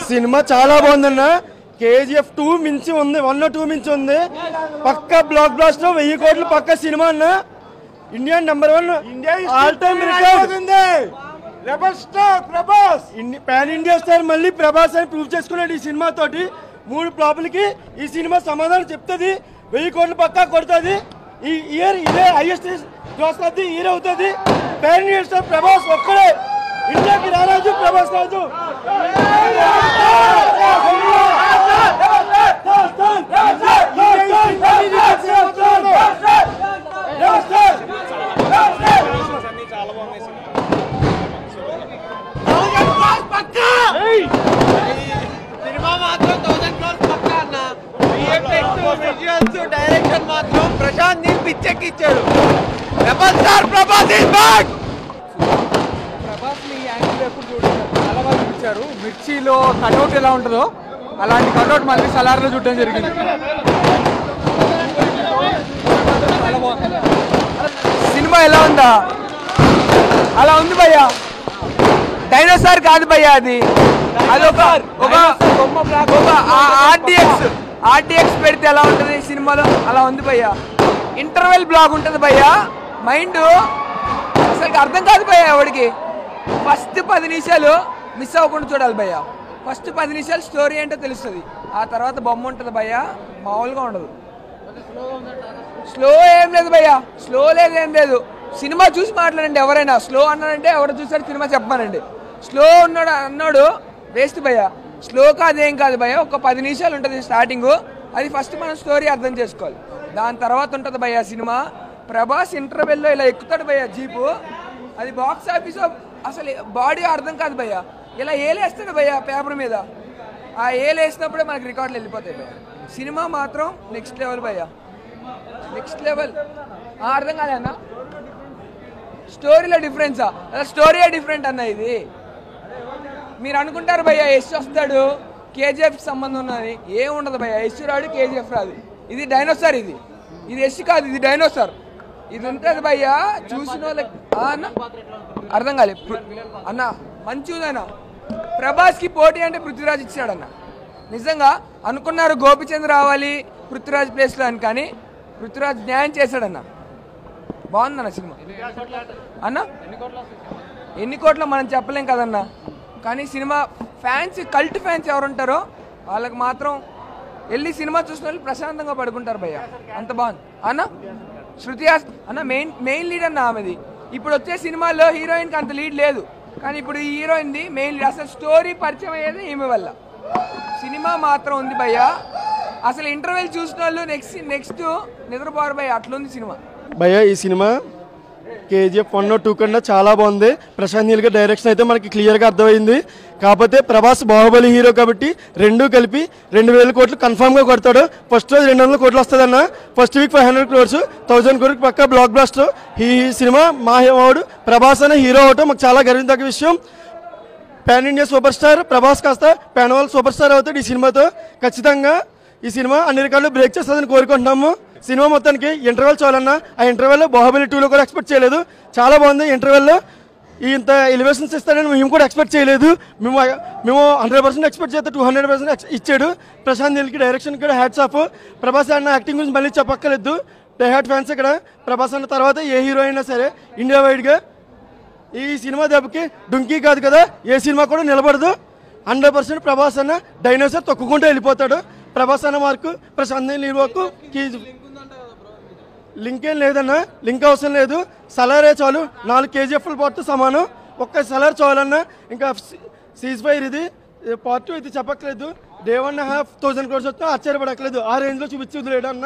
Cinema చాలా బాగుందన్న. KGF 2 మించి ఉంది, 1 2 మించి ఉంది. పక్క బ్లాక్ బ్లాస్టర్ 1000 కోట్లు పక్క సినిమా అన్న. ఇండియా #1 ఆల్ టైమ్ రికార్డ్ ఉంది. Rebel star Prabhas, pan India star మళ్ళీ ప్రభాస్ అని ప్రూవ్ చేసుకున్నాడు ఈ సినిమా తోటి. 3 ఫ్లాపులకి ఈ సినిమా సమాధానం చెప్తుంది. 1000 కోట్లు పక్కా కొడుతుంది. ఈ ఇయర్ ఇదే highest gross of the year అవుతుంది. పాన్ ఇండియా స్టార్ ప్రభాస్ ఒక్కడే, ఇండియాకి రారాజు ప్రభాస్ రాజు. సినిమా మాత్రం 1000 crores పక్కా అన్న. డైరెక్షన్ మాత్రం ప్రశాంత్ నీల్ పిచ్చెక్కిచ్చాడు. Rebel star Prabhas is back. Prabhas ని యాంగిల్ ఎప్పుడు చూడాలి, చాలా బాగా చూపించారు. మిర్చిలో కట్అవుట్ ఎలా ఉంటుందో అలాంటి కట్అవుట్ మళ్ళీ సలార్లో చూడడం జరిగింది. సినిమా ఎలా ఉందా? అలా ఉంది భయ్యా. డైనోసార్ కాదు భయ్యా, అది ఒక ఆర్డిఎక్స్ పెడితే ఎలా ఉంటుంది సినిమాలో అలా ఉంది భయ్యా. ఇంటర్వెల్ బ్లాక్ ఉంటుంది భయ్యా. మైండ్ అసలు అర్థం కాదు భయ్యా ఎవడికి. ఫస్ట్ 10 నిమిషాలు మిస్ అవ్వకుండా చూడాలి భయ్యా. ఫస్ట్ 10 నిమిషాలు స్టోరీ ఏంటో తెలుస్తుంది. ఆ తర్వాత బొమ్మ ఉంటుంది భయ్యా, మామూలుగా ఉండదు. స్లో ఏం లేదు భయ్యా, స్లో లేదు ఏం లేదు. సినిమా చూసి మాట్లాడండి. ఎవరైనా స్లో అన్నాడంటే ఎవరు చూసారు సినిమా చెప్పానండి. స్లో ఉన్నాడు అన్నాడు వేస్ట్ భయ్యా. స్లో కాదు ఏం కాదు భయ్యా. ఒక 10 నిమిషాలు ఉంటుంది స్టార్టింగ్. అది ఫస్ట్ మనం స్టోరీ అర్థం చేసుకోవాలి. దాని తర్వాత ఉంటుంది భయ్యా సినిమా. ప్రభాస్ ఇంటర్వెల్లో ఇలా ఎక్కుతాడు భయ్యా జీపు. అది బాక్స్ ఆఫీస్ అసలు బాడీ అర్థం కాదు భయ్యా. ఇలా ఏలేస్తాడు భయ్యా పేపర్ మీద. ఆ ఏలేసినప్పుడే మనకి రికార్డులు వెళ్ళిపోతాయి భయ్యా. సినిమా మాత్రం నెక్స్ట్ లెవెల్ భయ్యా, నెక్స్ట్ లెవెల్. అర్థం కాలే అన్న, స్టోరీలో డిఫరెన్సా? అలా స్టోరీయే డిఫరెంట్ అన్న. ఇది మీరు అనుకుంటారు భయ్యా యశ్ వస్తాడు KGF సంబంధం ఉన్నది. ఏం ఉండదు భయ్యా. యశ్ రాడు, KGF రాదు. ఇది డైనోసార్. ఇది యశ్ కాదు, ఇది డైనోసార్. ఇది ఉంటుంది భయ్యా. చూసిన వాళ్ళకి అన్న అర్థం కాలే అన్న. మంచిదన్న. ప్రభాస్కి పోటీ అంటే పృథ్వీరాజ్ ఇచ్చాడన్న. నిజంగా అనుకున్నారు గోపిచంద్ రావాలి పృథ్వీరాజ్ ప్లేస్లో అని, కానీ పృథ్వీరాజ్ న్యాయం చేశాడన్న. బాగుందన్న సినిమా అన్న. ఎన్ని కోట్ల మనం చెప్పలేం కదన్నా. కానీ సినిమా ఫ్యాన్స్, కల్ట్ ఫ్యాన్స్ ఎవరుంటారో వాళ్ళకి మాత్రం వెళ్ళి సినిమా చూసిన వాళ్ళు ప్రశాంతంగా పడుకుంటారు భయ్య. అంత బాగుంది అన్న. శృతి అన్న మెయిన్ లీడ్ అన్న ఆమెది. ఇప్పుడు వచ్చే సినిమాల్లో హీరోయిన్కి అంత లీడ్ లేదు, కానీ ఇప్పుడు ఈ హీరోయిన్ది మెయిన్ లీడ్. అసలు స్టోరీ పరిచయం అయ్యేది ఈమె వల్ల. సినిమా మాత్రం ఉంది భయ్య. అసలు ఇంటర్వెల్ చూసిన వాళ్ళు నెక్స్ట్ నిద్రపోరు భయ్య, అట్లుంది సినిమా భయ్య. ఈ సినిమా KGF 1 2 కన్నా చాలా బాగుంది. ప్రశాంత్ నీల్ గారి డైరెక్షన్ అయితే మనకి క్లియర్గా అర్థమైంది. కాకపోతే ప్రభాస్ బాహుబలి హీరో కాబట్టి రెండూ కలిపి 2000 కోట్లు కన్ఫామ్గా కొడతాడు. ఫస్ట్ రోజు 200 కోట్లు వస్తుందన్న. ఫస్ట్ వీక్ 500 crores, 1000 crores పక్క బ్లాక్ బ్లాస్టర్. ఈ సినిమా మా వాడు ప్రభాస్ అనే హీరో అవటం మాకు చాలా గర్వించదగ్గ విషయం. Pan India super star Prabhas కాస్త పాన్ వరల్డ్ సూపర్ స్టార్ అవుతాడు ఈ సినిమాతో. ఖచ్చితంగా ఈ సినిమా అన్ని రికార్డులు బ్రేక్ చేస్తుందని కోరుకుంటున్నాము. సినిమా మొత్తానికి ఇంటర్వెల్ చాలన్నా. ఆ ఇంటర్వెల్లో బాహుబలి 2లో కూడా ఎక్స్పెక్ట్ చేయలేదు. చాలా బాగుంది. ఇంటర్వెల్లో ఇంత ఎలివేషన్స్ ఇస్తాడని మేము కూడా ఎక్స్పెక్ట్ చేయలేదు. మేము 100% ఎక్స్పెక్ట్ చేస్తే 200% ఇచ్చాడు. ప్రశాంత్ నీల్కి డైరెక్షన్ కూడా హ్యాట్స్ ఆఫ్. ప్రభాస్ అన్న యాక్టింగ్ గురించి మళ్ళీ చెప్పక్కర్లేదు. డై హార్ట్ ఫ్యాన్స్ ఇక్కడ. ప్రభాస్ అన్న తర్వాత ఏ హీరో అయినా సరే ఇండియా వైడ్గా ఈ సినిమా దెబ్బకి డుంకీ కాదు కదా, ఏ సినిమా కూడా నిలబడదు. 100% ప్రభాస్ అన్న డైనోసార్ తొక్కుకుంటూ వెళ్ళిపోతాడు. ప్రభాస్ అన్న మార్కు ప్రశాంత్ నీల్ వరకు లింక్ ఏం లేదన్నా. లింక్ అవసరం లేదు. సలారే చాలు. 4 KGF పార్ట్ సమానం. ఒక్క సలార్ చాలన్నా. ఇంకా సీజ్ ఫైర్ ఇది పార్ట్ 2 ఇది చెప్పక్కర్లేదు. 1.5 thousand crores వస్తే ఆశ్చర్యపడక్కర్లేదు. ఆ రేంజ్లో చూపించి వదిలేడు అన్న.